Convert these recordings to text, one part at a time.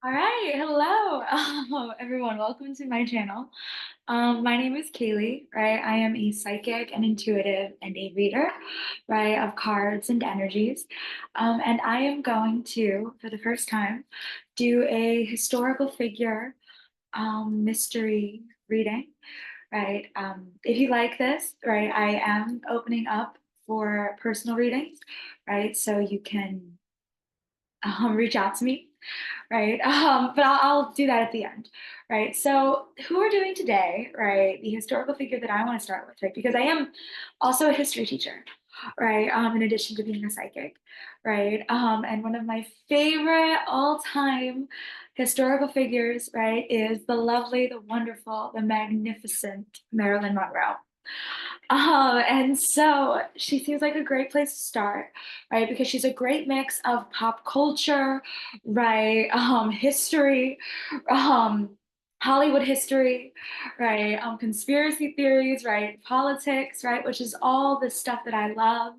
All right, hello, everyone. Welcome to my channel. My name is Caleigh, right? I am a psychic, an intuitive, and a reader, right, of cards and energies. And I am going to, for the first time, do a historical figure mystery reading, right? If you like this, right, I am opening up for personal readings, right? So you can reach out to me, right? But I'll do that at the end, right? So, who we're doing today, right? The historical figure that I want to start with, right? Because I am also a history teacher, right? In addition to being a psychic, right? And one of my favorite all-time historical figures, right, is the lovely, the wonderful, the magnificent Marilyn Monroe. And so she seems like a great place to start, right? Because she's a great mix of pop culture, right? History, um, Hollywood history, right? Conspiracy theories, right? Politics, right? Which is all the stuff that I love,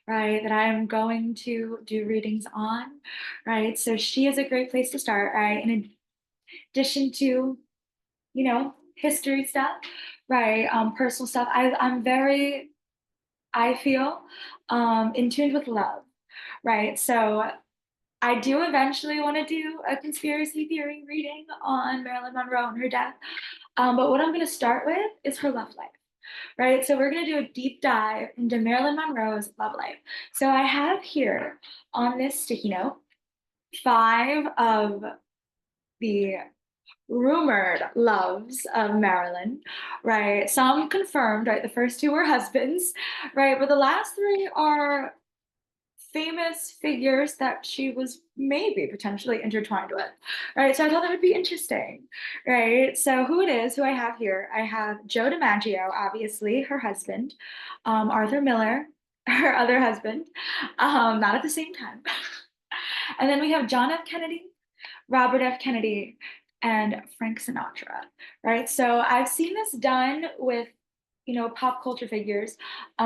right? That I'm going to do readings on, right? So she is a great place to start, right? In addition to history stuff, right? Personal stuff. I'm very, I feel, in tune with love, right? So I do eventually want to do a conspiracy theory reading on Marilyn Monroe and her death. But what I'm going to start with is her love life, right? So we're going to do a deep dive into Marilyn Monroe's love life. So I have here on this sticky note 5 of the rumored loves of Marilyn, right? Some confirmed, right? The first 2 were husbands, right? But the last 3 are famous figures that she was maybe potentially intertwined with, right? So I thought that would be interesting, right? So who it is, who I have here, I have Joe DiMaggio, obviously, her husband, Arthur Miller, her other husband, not at the same time. And then we have John F. Kennedy, Robert F. Kennedy, and Frank Sinatra, right? So I've seen this done with, pop culture figures,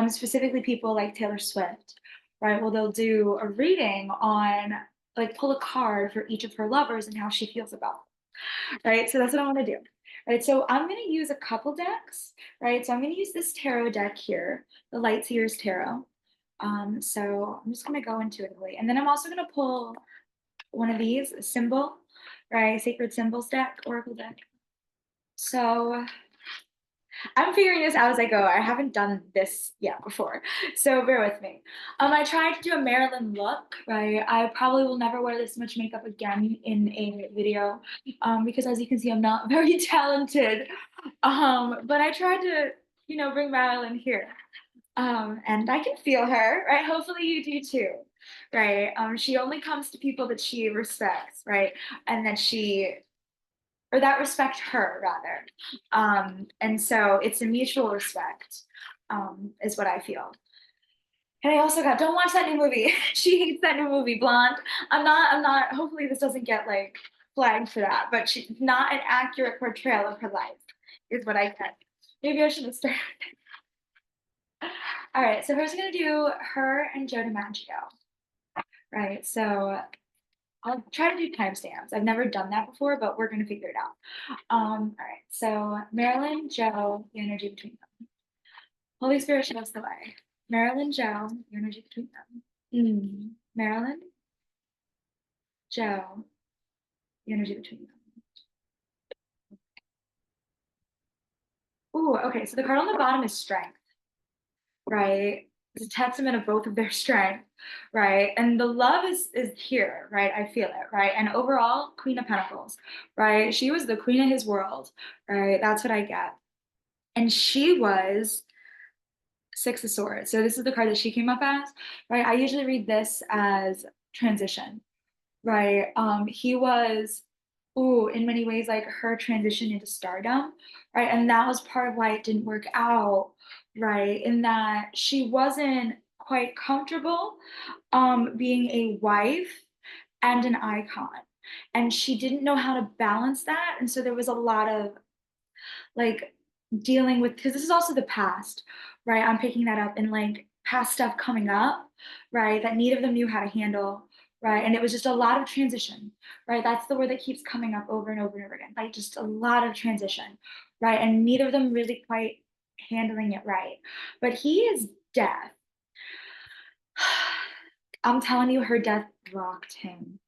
specifically people like Taylor Swift, right? Well, they'll do a reading on, like, pull a card for each of her lovers and how she feels about them, right? So that's what I want to do. Right, so I'm going to use a couple decks, right? So I'm going to use this tarot deck here, the Light Seers Tarot. So I'm just going to go intuitively. And then I'm also going to pull one of these, a symbol, right? Sacred Symbols deck, Oracle deck. So I'm figuring this out as I go. I haven't done this yet before, so bear with me. I tried to do a Marilyn look, right? I probably will never wear this much makeup again in a video, because as you can see, I'm not very talented. But I tried to, bring Marilyn here. And I can feel her, right? Hopefully you do too, right? She only comes to people that she respects, right? And that she, or that respect her rather. And so it's a mutual respect, is what I feel. And I also got, don't watch that new movie. She hates that new movie, Blonde. I'm not, hopefully this doesn't get like flagged for that, but she's not an accurate portrayal of her life, is what I get. Maybe I should have started. All right, so who's gonna do her and Joe DiMaggio? Right, so I'll try to do timestamps. I've never done that before, but we're gonna figure it out. All right, so Marilyn, Joe, the energy between them. Holy Spirit, show us the way. Marilyn, Joe, the energy between them. Marilyn, Joe, the energy between them. Ooh, okay, so the card on the bottom is strength, right? It's a testament of both of their strength, right? And the love is here, right? I feel it, right? And overall, Queen of Pentacles, right? She was the queen of his world, right? That's what I get. And she was Six of Swords. So this is the card that she came up as, right? I usually read this as transition, right? He was, ooh, in many ways, like her transition into stardom, right? And that was part of why it didn't work out, right? In that she wasn't quite comfortable being a wife and an icon. And she didn't know how to balance that. And so there was a lot of like dealing with, because this is also the past, right? I'm picking that up, and like past stuff coming up, right? That neither of them knew how to handle, right? And it was just a lot of transition, right? That's the word that keeps coming up over and over and over again, like just a lot of transition, right? And neither of them really quite handling it right. But he is death. I'm telling you, her death rocked him.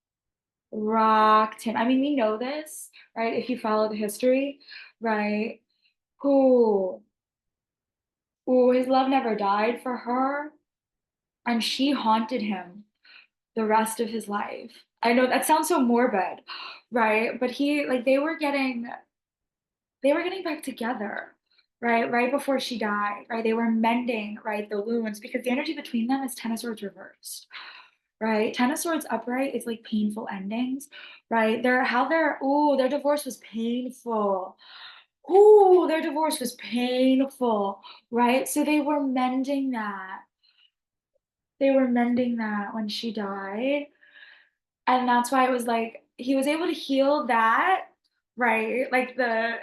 Rocked him. I mean, we know this, right? If you follow the history, right? Who, who his love never died for her, and she haunted him the rest of his life. I know that sounds so morbid, right? But he like they were getting back together, right? Right before she died, right? They were mending, right, the wounds because the energy between them is Ten of Swords reversed, right? Ten of Swords upright is like painful endings, right? Their divorce was painful. Ooh, their divorce was painful, right? So they were mending that. They were mending that when she died. And that's why it was like he was able to heal that, right? Like the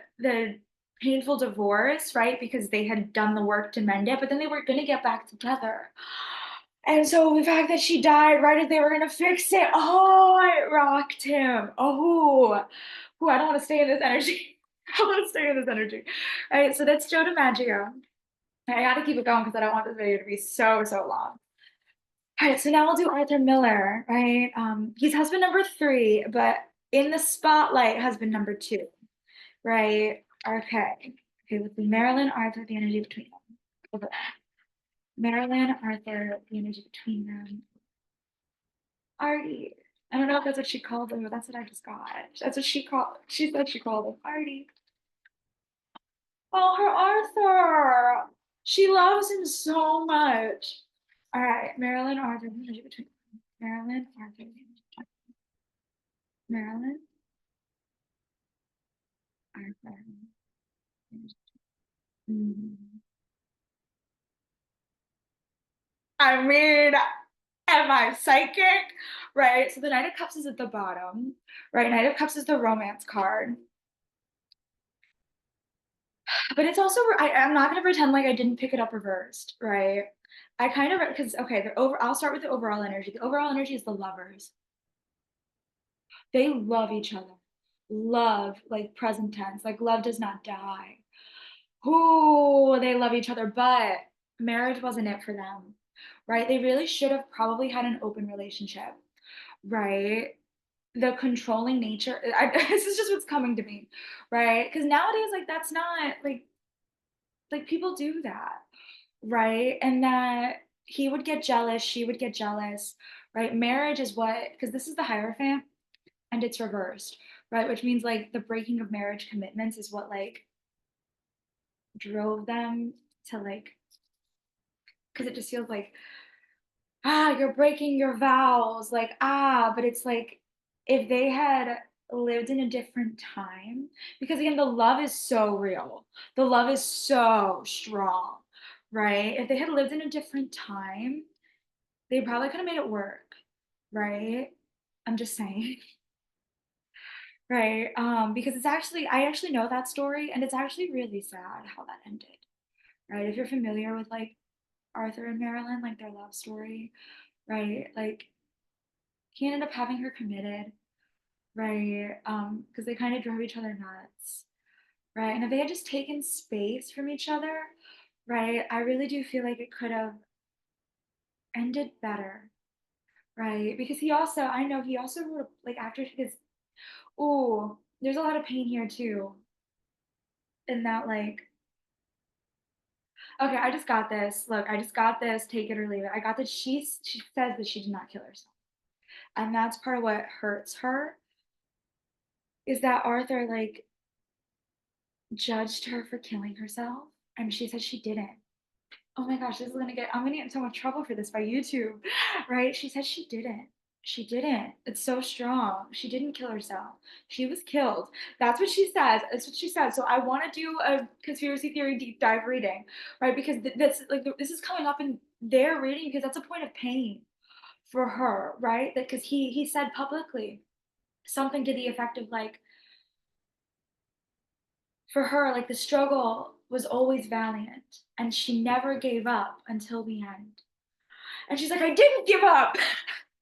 painful divorce, right? Because they had done the work to mend it, but then they were gonna get back together. And so the fact that she died right as they were gonna fix it, oh, it rocked him. Oh, I don't want to stay in this energy. I want to stay in this energy. All right, so that's Joe DiMaggio. I gotta keep it going because I don't want this video to be so, so long. All right, so now we'll do Arthur Miller, right? He's husband number three, but in the spotlight, husband number two, right? Okay. Okay, let's see. Marilyn, Arthur, the energy between them. Over. Marilyn, Arthur, the energy between them. Artie. I don't know if that's what she called him, but that's what I just got. That's what she said she called him. Artie. Oh, her Arthur. She loves him so much. All right, Marilyn, Arthur, the energy between them. Marilyn, Arthur, the energy between them. Marilyn, Arthur. Mm. I mean, am I psychic? Right. So the Knight of Cups is at the bottom, right? Knight of Cups is the romance card. But it's also, I'm not going to pretend like I didn't pick it up reversed, right? I kind of, because, okay, I'll start with the overall energy. The overall energy is the lovers. They love each other. Love, like present tense, like love does not die. Ooh, they love each other, but marriage wasn't it for them, right? They really should have probably had an open relationship, right? The controlling nature, this is just what's coming to me, right? Because nowadays, like, that's not like people do that, right? And that he would get jealous, she would get jealous, right? Marriage is what, because this is the Hierophant and it's reversed, right? Which means like the breaking of marriage commitments is what like drove them to like, because it just feels like you're breaking your vows, like, but it's like if they had lived in a different time, because again, the love is so real, the love is so strong, right? If they had lived in a different time, they probably could have made it work, right? I'm just saying, right? Because I actually know that story, and it's actually really sad how that ended, right? If you're familiar with like Arthur and Marilyn, like their love story, right? Like he ended up having her committed, right? Because they kind of drove each other nuts, right? And if they had just taken space from each other, right, I really do feel like it could have ended better, right? Because I know he also wrote like after his, oh, there's a lot of pain here too, in that like, okay, I just got this. Look, I just got this. Take it or leave it. I got that she says that she did not kill herself, and that's part of what hurts her is that Arthur like judged her for killing herself, and she said she didn't. Oh my gosh, I'm gonna get in so much trouble for this by YouTube, right? She said she didn't. She didn't. It's so strong. She didn't kill herself. She was killed. That's what she says. That's what she said. So I want to do a conspiracy theory deep dive reading, right? Because that's like this is coming up in their reading because that's a point of pain for her, right? That because he said publicly something to the effect of like for her, like the struggle was always valiant and she never gave up until the end. And she's like, I didn't give up.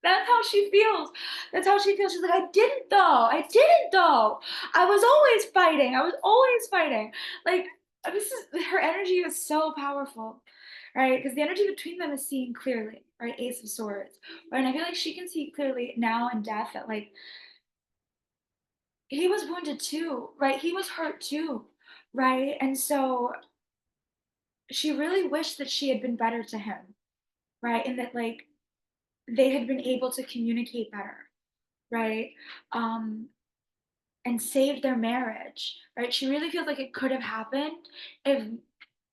That's how she feels. That's how she feels. She's like, "I didn't though. I didn't though. I was always fighting. I was always fighting." Like, this is her energy is so powerful, right? Because the energy between them is seeing clearly, right? Ace of Swords, right? And I feel like she can see clearly now in death that like he was wounded too, right? He was hurt too, right? And so she really wished that she had been better to him, right? And that like they had been able to communicate better, right? Um, and saved their marriage, right? She really feels like it could have happened if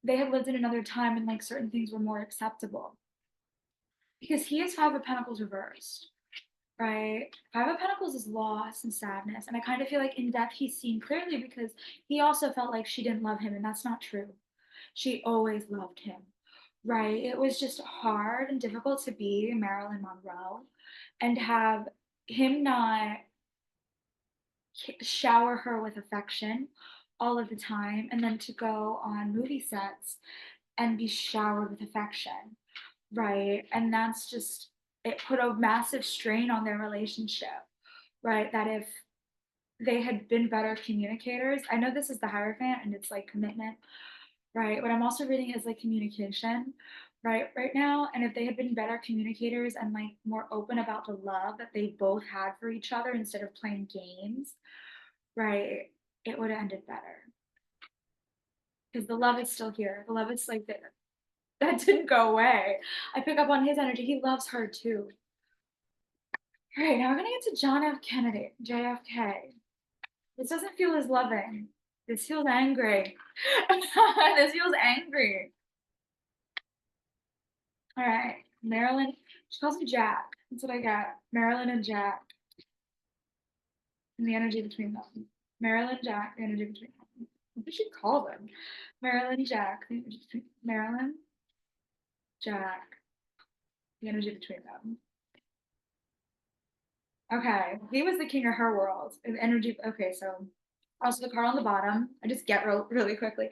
they had lived in another time and like certain things were more acceptable. Because he is Five of Pentacles reversed, right? Five of Pentacles is loss and sadness. And I kind of feel like in death he's seen clearly because he also felt like she didn't love him, and that's not true. She always loved him, right? It was just hard and difficult to be Marilyn Monroe and have him not shower her with affection all of the time, and then to go on movie sets and be showered with affection, right? And that's just, it put a massive strain on their relationship, right? That if they had been better communicators, I know this is the Hierophant and it's like commitment, right? What I'm also reading is like communication, right now. And if they had been better communicators and like more open about the love that they both had for each other instead of playing games, right, it would have ended better. Because the love is still here. The love is like there. That didn't go away. I pick up on his energy. He loves her too. All right, now we're gonna get to John F. Kennedy, JFK. This doesn't feel as loving. This feels angry. This feels angry. All right, Marilyn. She calls him Jack. That's what I got. Marilyn and Jack, and the energy between them. Marilyn, Jack, the energy between them. What did she call them? Marilyn, Jack, the energy between Marilyn, Jack, the energy between them. Okay, he was the king of her world. And energy. Okay, so also the card on the bottom. I just get really quickly.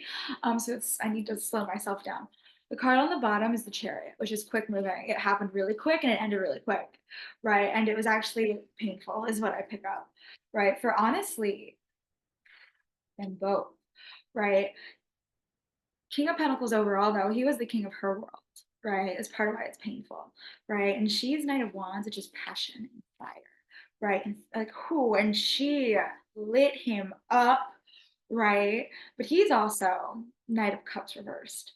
So it's I need to slow myself down. The card on the bottom is the Chariot, which is quick moving. It happened really quick and it ended really quick, right? And it was actually painful, is what I pick up, right? For honestly, them both, right? King of Pentacles overall, though, he was the king of her world, right? Is part of why it's painful, right? And she's Knight of Wands, which is passion and fire, right? And like, who? And she lit him up, right? But he's also Knight of Cups reversed,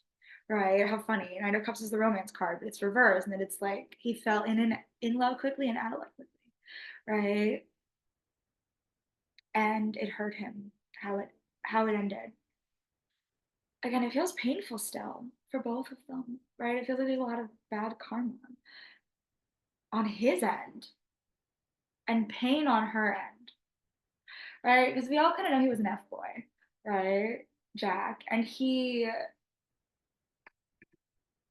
right? How funny. Knight of Cups is the romance card, but it's reversed, and then it's like he fell in love quickly and out of love quickly, right? And it hurt him how it ended. Again, it feels painful still for both of them, right? It feels like there's a lot of bad karma on his end and pain on her end, right? Because we all kind of know he was an F boy, right? Jack. And he,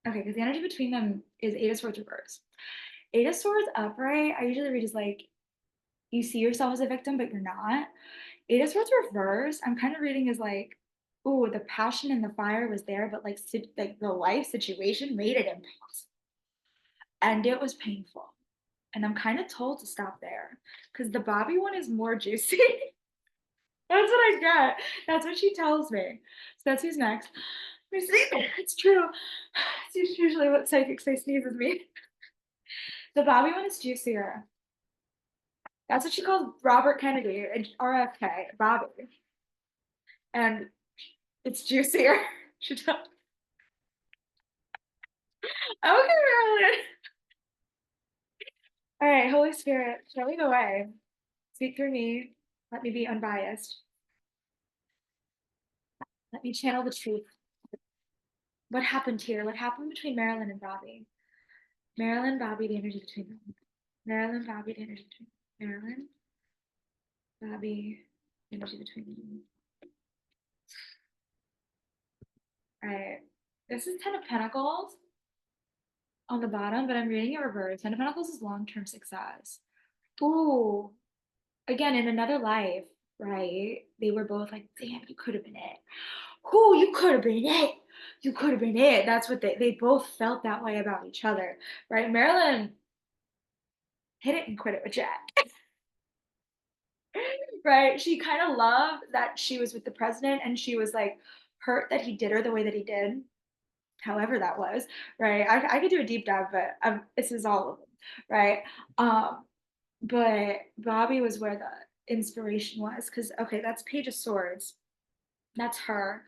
okay, because the energy between them is Eight of Swords reverse. Eight of Swords upright, I usually read as like, you see yourself as a victim, but you're not. Eight of Swords reverse, I'm kind of reading as like, oh, the passion and the fire was there, but like the life situation made it impossible. And it was painful. And I'm kind of told to stop there because the Bobby one is more juicy. That's what I get. That's what she tells me. So that's who's next. It's true. It's usually what psychics say sneezes me. The Bobby one is juicier. That's what she calls Robert Kennedy and RFK, Bobby. And it's juicier. She tells. Okay, Marilyn. All right, Holy Spirit, show me the way. Speak through me. Let me be unbiased. Let me channel the truth. What happened here? What happened between Marilyn and Bobby? Marilyn, Bobby, the energy between them. Marilyn, Bobby, the energy between them. Marilyn, Bobby, the energy between them. All right. This is Ten of Pentacles on the bottom, but I'm reading it reverse. Ten of Pentacles is long-term success. Ooh, again, in another life, right? They were both like, damn, you could have been it. Who you could have been it. You could have been it. That's what they both felt that way about each other, right? Marilyn hit it and quit it with Jack. Right? She kind of loved that she was with the president and she was like hurt that he did her the way that he did, however that was, right? I could do a deep dive, but this is all of them, right? Um, but Bobby was where the inspiration was because, okay, that's Page of Swords. That's her,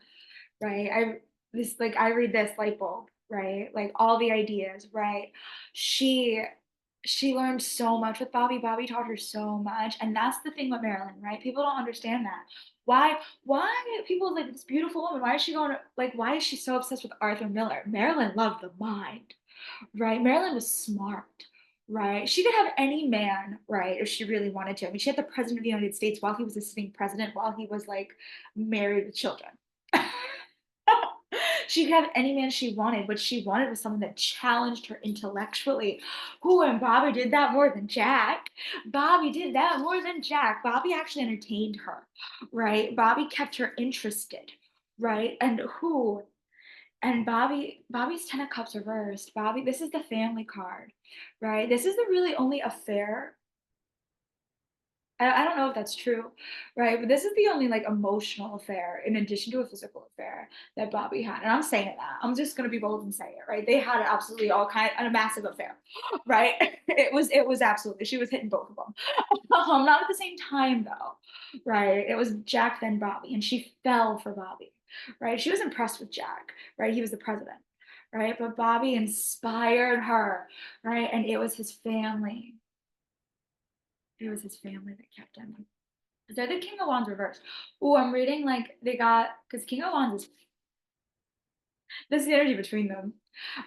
right? I read this light bulb, right? Like all the ideas, right? She she learned so much with Bobby. Bobby taught her so much. And that's the thing with Marilyn, right? People don't understand that. Why people like this beautiful woman? Why is she going to like why is she so obsessed with Arthur Miller? Marilyn loved the mind, right? Marilyn was smart. Right. She could have any man, right, if she really wanted to. I mean, she had the president of the United States while he was a sitting president, while he was like married with children. She could have any man she wanted. What she wanted was someone that challenged her intellectually. Who and Bobby did that more than Jack. Bobby did that more than Jack. Bobby actually entertained her, right? Bobby kept her interested, right? And who? And Bobby's Ten of Cups reversed. Bobby, this is the family card, right? This is the really only affair. I don't know if that's true, right? But this is the only like emotional affair in addition to a physical affair that Bobby had. And I'm saying that. I'm just gonna be bold and say it, right? They had absolutely all kind of a massive affair, right? It was absolutely she was hitting both of them. Not at the same time though, right? It was Jack then Bobby, and she fell for Bobby, right? She was impressed with Jack, right? He was the president, right? But Bobby inspired her, right? And it was his family. It was his family that kept him. They're the King of Wands reversed. Oh, I'm reading like they got because King of Wands is this is the energy between them,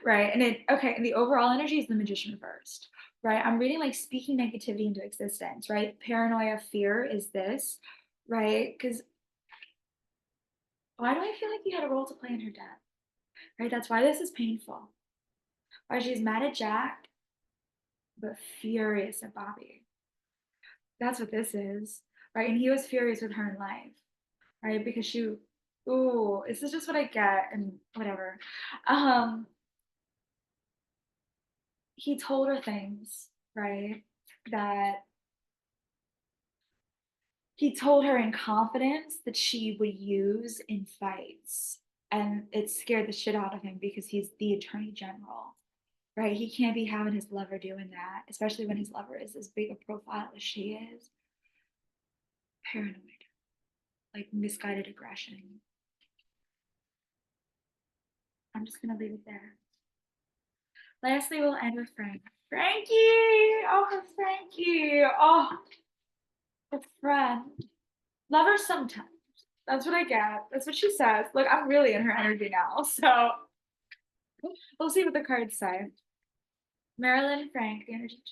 right? And it okay, and the overall energy is the Magician reversed, right? I'm reading like speaking negativity into existence, right? Paranoia, fear is this, right? Because why do I feel like you had a role to play in her death, right? That's why this is painful. Why she's mad at Jack, but furious at Bobby. That's what this is, right? And he was furious with her in life, right? Because she, ooh, this is just what I get and whatever. Um, he told her things, right? That he told her in confidence that she would use in fights. And it scared the shit out of him because he's the attorney general, right? He can't be having his lover doing that, especially when his lover is as big a profile as she is. Paranoid, like misguided aggression. I'm just gonna leave it there. Lastly, we'll end with Frank. Frankie! Oh, Frankie! Oh, a friend. Love her sometimes. That's what I get. That's what she says. Look, I'm really in her energy now. So we'll see what the cards say. Marilyn Frank, the energy.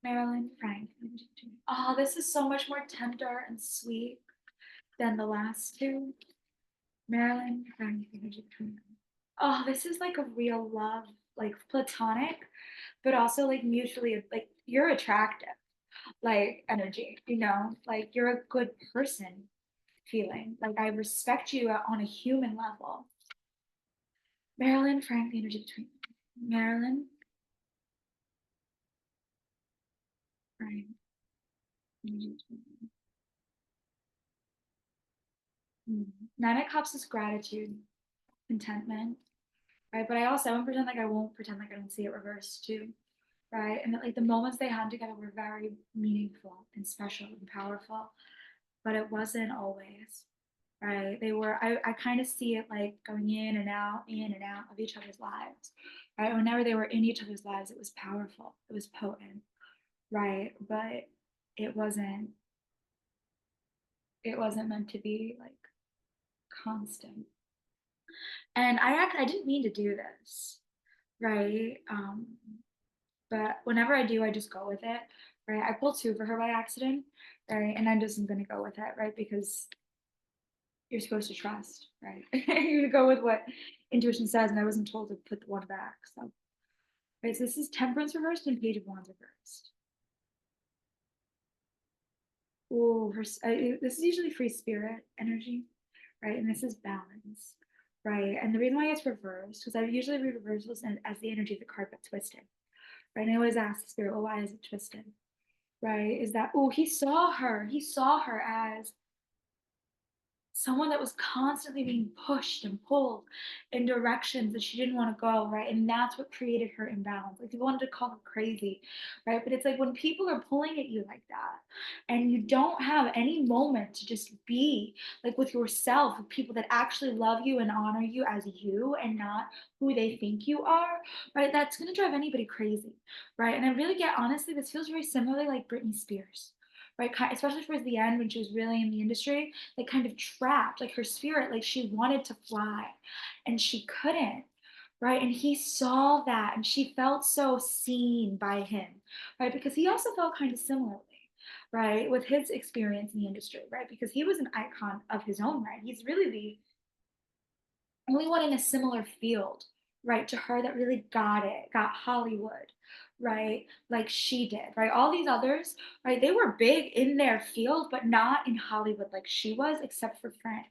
Marilyn Frank, the energy. Oh, this is so much more tender and sweet than the last two. Marilyn Frank, the energy between them. Oh, this is like a real love, like platonic, but also like mutually, like you're attractive, like energy, like you're a good person feeling. Like I respect you on a human level. Marilyn Frank, the energy between them. Marilyn Frank, the energy between them. Nine of Cups is gratitude, contentment, right? But I also won't pretend like I won't pretend like I don't see it reversed too, right? And that, like the moments they had together were very meaningful and special and powerful, but it wasn't always, right? I kind of see it like going in and out of each other's lives, right? Whenever they were in each other's lives, it was powerful, it was potent, right? But it wasn't, it wasn't meant to be like constant. And I didn't mean to do this, right? But whenever I do, I just go with it, right? I pulled two for her by accident, right? And I'm just gonna go with it, right? Because you're supposed to trust, right? You go with what intuition says, and I wasn't told to put the one back. So, right, so this is Temperance reversed and Page of Wands reversed. Oh, this is usually free spirit energy, right? And this is balance, right? And the reason why it's reversed, because I usually read reversals as the energy of the card but twisted, right? And I always ask the spirit, well, why is it twisted? Right? Is that, oh, he saw her as someone that was constantly being pushed and pulled in directions that she didn't want to go, right? And that's what created her imbalance. Like people wanted to call her crazy, right? But it's like when people are pulling at you like that and you don't have any moment to just be like with yourself, with people that actually love you and honor you as you and not who they think you are, right? That's going to drive anybody crazy, right? And I really get, honestly, this feels very similarly like Britney Spears, right? Especially towards the end when she was really in the industry, like kind of trapped, like her spirit, like she wanted to fly and she couldn't, right? And he saw that and she felt so seen by him, right? Because he also felt kind of similarly, right? With his experience in the industry, right? Because he was an icon of his own right. He's really the only one in a similar field, right, to her that really got it, got Hollywood, right, like she did, right? All these others, right, they were big in their field, but not in Hollywood like she was, except for Frank,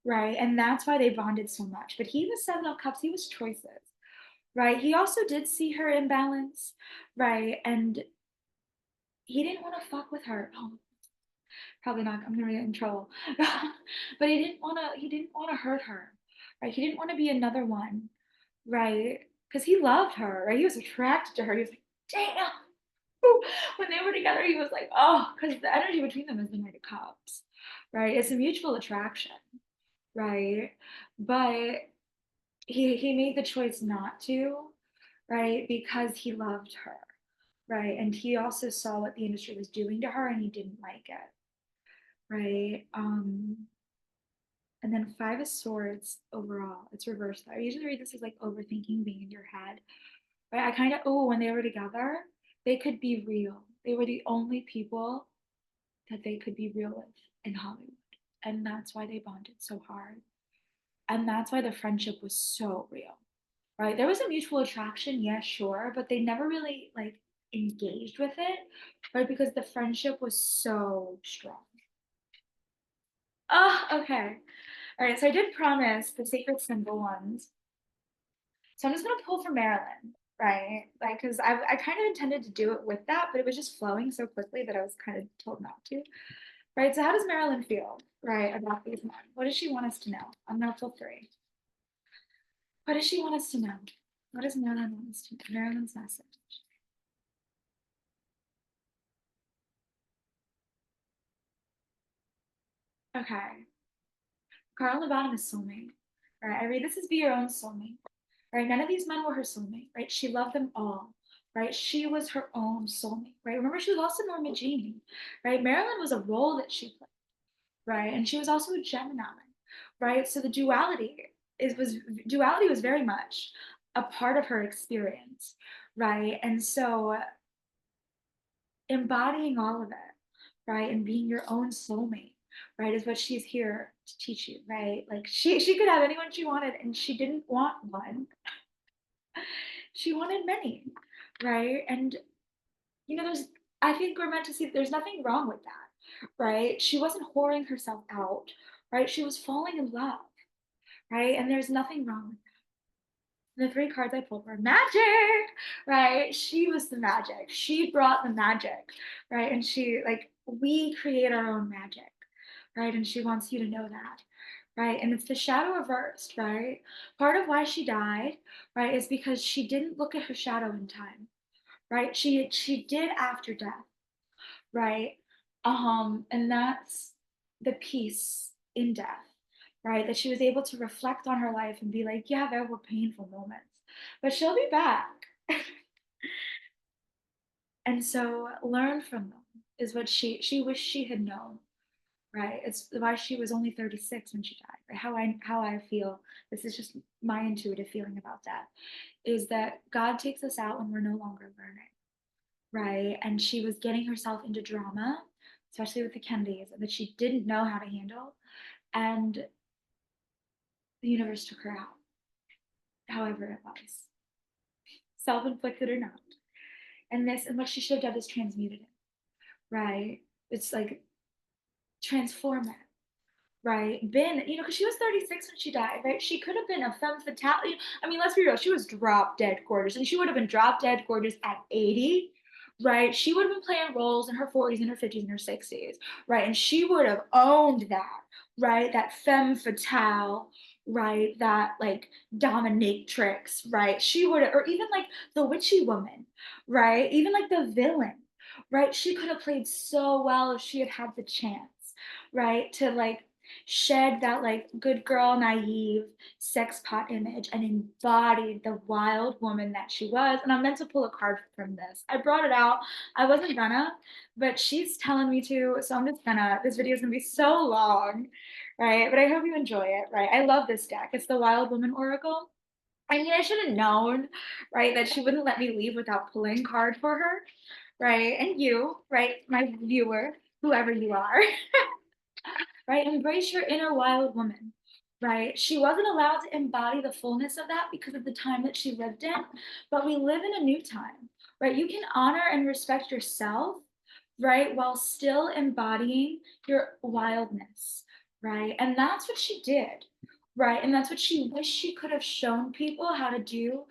right? And that's why they bonded so much. But he was Seven of Cups, he was choices, right? He also did see her imbalance, right? And he didn't want to fuck with her. Oh, probably not. I'm gonna get in trouble. But he didn't want to hurt her. Right? He didn't want to be another one, right? Because he loved her, right? He was attracted to her. He was like, damn. When they were together, he was like, oh, because the energy between them is the Knight of Cups, right? It's a mutual attraction, right? But he made the choice not to, right? Because he loved her, right? And he also saw what the industry was doing to her and he didn't like it, right? And then Five of Swords overall, it's reversed. I usually read this as like overthinking being in your head. But I kind of, oh, when they were together, they could be real. They were the only people that they could be real with in Hollywood. And that's why they bonded so hard. And that's why the friendship was so real, right? There was a mutual attraction, yeah, sure, but they never really like engaged with it, right? Because the friendship was so strong. Oh, okay. All right, so I did promise the sacred symbol ones. So I'm just gonna pull for Marilyn, right? Like, cause I kind of intended to do it with that, but it was just flowing so quickly that I was kind of told not to, right? So how does Marilyn feel, right, about these men? What does she want us to know? I'm gonna pull three. What does she want us to know? What does Marilyn want us to know? Marilyn's message. Okay. Card on the bottom is soulmate. Right. I read this as be your own soulmate. Right. None of these men were her soulmate. Right. She loved them all. Right. She was her own soulmate. Right. Remember, she was also Norma Jean. Right. Marilyn was a role that she played. Right. And she was also a Gemini. Right. So the duality was very much a part of her experience. Right. And so embodying all of it, right, and being your own soulmate, right, is what she's here to teach you, right? Like she could have anyone she wanted, and she didn't want one. She wanted many, right? And there's I think we're meant to see there's nothing wrong with that, right? She wasn't whoring herself out, right? She was falling in love, right? And there's nothing wrong with the three cards I pulled were magic, right? She was the magic. She brought the magic, right? And she, like, we create our own magic, right? And she wants you to know that, right? And it's the shadow reversed, right? Part of why she died, right, is because she didn't look at her shadow in time, right? She did after death, right? And that's the peace in death, right? That she was able to reflect on her life and be like, yeah, there were painful moments, but she'll be back. And so learn from them is what she wished she had known, right? It's why she was only 36 when she died, right? How I feel, this is just my intuitive feeling about that, is that God takes us out when we're no longer learning, right? And she was getting herself into drama, especially with the Kennedys, that she didn't know how to handle. And the universe took her out, however it was, self inflicted or not. And what she should have done is transmuted it, right? It's like transform it, right, been, because she was 36 when she died, right? She could have been a femme fatale. I mean, let's be real, she was drop dead gorgeous, and she would have been drop dead gorgeous at 80, right? She would have been playing roles in her 40s and her 50s and her 60s, right? And she would have owned that, right? That femme fatale, right? That like dominatrix, right? She would have, or even like the witchy woman, right? Even like the villain, right? She could have played so well if she had had the chance, right? To like shed that like good girl, naive sex pot image and embodied the wild woman that she was. And I'm meant to pull a card from this. I brought it out. I wasn't gonna, but she's telling me to. So I'm just gonna, this video is gonna be so long, right? But I hope you enjoy it, right? I love this deck. It's the Wild Woman Oracle. I mean, I should have known, right, that she wouldn't let me leave without pulling card for her, right? And you, right, my viewer, whoever you are, right? Embrace your inner wild woman, right? She wasn't allowed to embody the fullness of that because of the time that she lived in, but we live in a new time, right? You can honor and respect yourself, right, while still embodying your wildness, right? And that's what she did, right? And that's what she wished she could have shown people how to do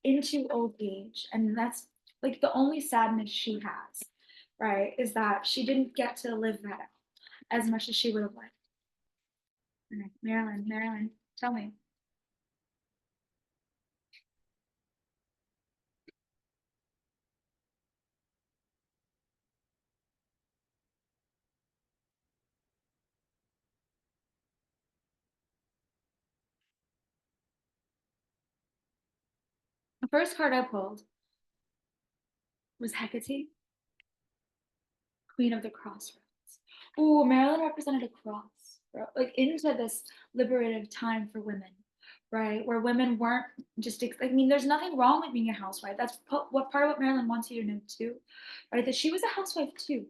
into old age. And that's like the only sadness she has, right? Is that she didn't get to live that out as much as she would have liked. Okay, Marilyn, tell me. The first card I pulled was Hecate, Queen of the Crossroads. Ooh, Marilyn represented a cross, like into this liberative time for women, right? Where women weren't just, I mean, there's nothing wrong with being a housewife. That's what part of what Marilyn wants you to know too, right? That she was a housewife too,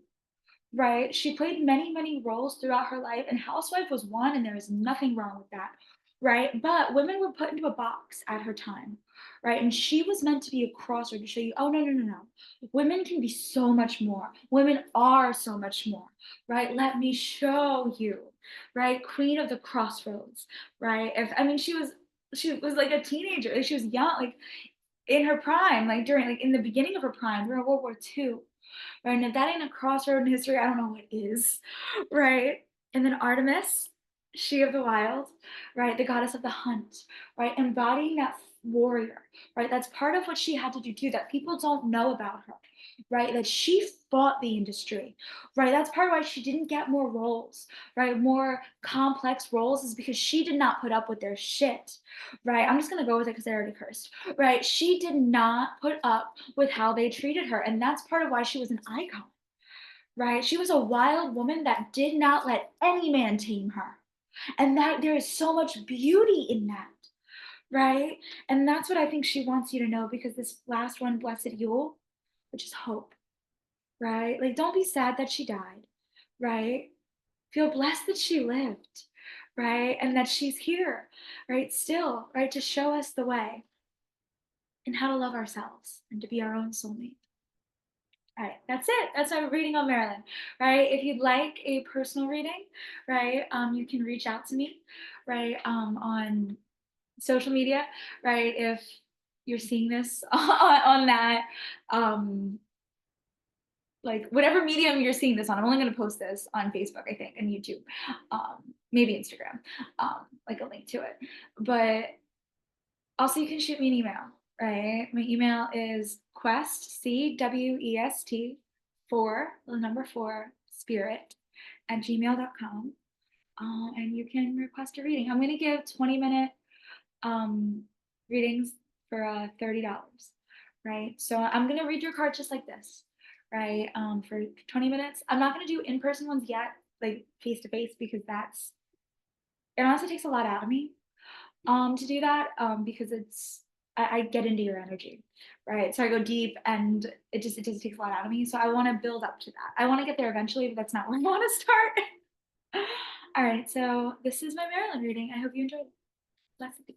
right? She played many, many roles throughout her life, and housewife was one, and there is nothing wrong with that, right? But women were put into a box at her time, right? And she was meant to be a crossroad to show you, oh, no, no, no, no. Women can be so much more. Women are so much more, right? Let me show you, right? Queen of the crossroads, right? If I mean, she was like a teenager, like she was young, like in her prime, like during like in the beginning of her prime during World War II, right? And if that ain't a crossroad in history, I don't know what is, right? And then Artemis, she of the wild, right? The goddess of the hunt, right? Embodying that warrior, right? That's part of what she had to do too, that people don't know about her, right? That she fought the industry, right? That's part of why she didn't get more roles, right? More complex roles is because she did not put up with their shit, right? I'm just gonna go with it because I already cursed, right? She did not put up with how they treated her. And that's part of why she was an icon, right? She was a wild woman that did not let any man tame her. And that there is so much beauty in that, right? And that's what I think she wants you to know because this last one, Blessed Yule, which is hope, right? Like, don't be sad that she died, right? Feel blessed that she lived, right? And that she's here, right? Still, right? To show us the way and how to love ourselves and to be our own soulmate. All right, that's it. That's our reading on Marilyn, right? If you'd like a personal reading, right, you can reach out to me, right, on social media, right? If you're seeing this on that, like whatever medium you're seeing this on, I'm only going to post this on Facebook, I think, and YouTube, maybe Instagram, like a link to it. But also, you can shoot me an email, right? My email is quest, CWEST, the number four, spirit, at gmail.com. And you can request a reading. I'm going to give 20-minute readings for $30, right? So I'm going to read your card just like this, right? For 20 minutes. I'm not going to do in-person ones yet, like face to face, because it honestly takes a lot out of me to do that because I get into your energy, right? So I go deep and it just takes a lot out of me. So I want to build up to that. I want to get there eventually, but that's not where I want to start. All right, so this is my Marilyn reading. I hope you enjoyed it. Blessed be.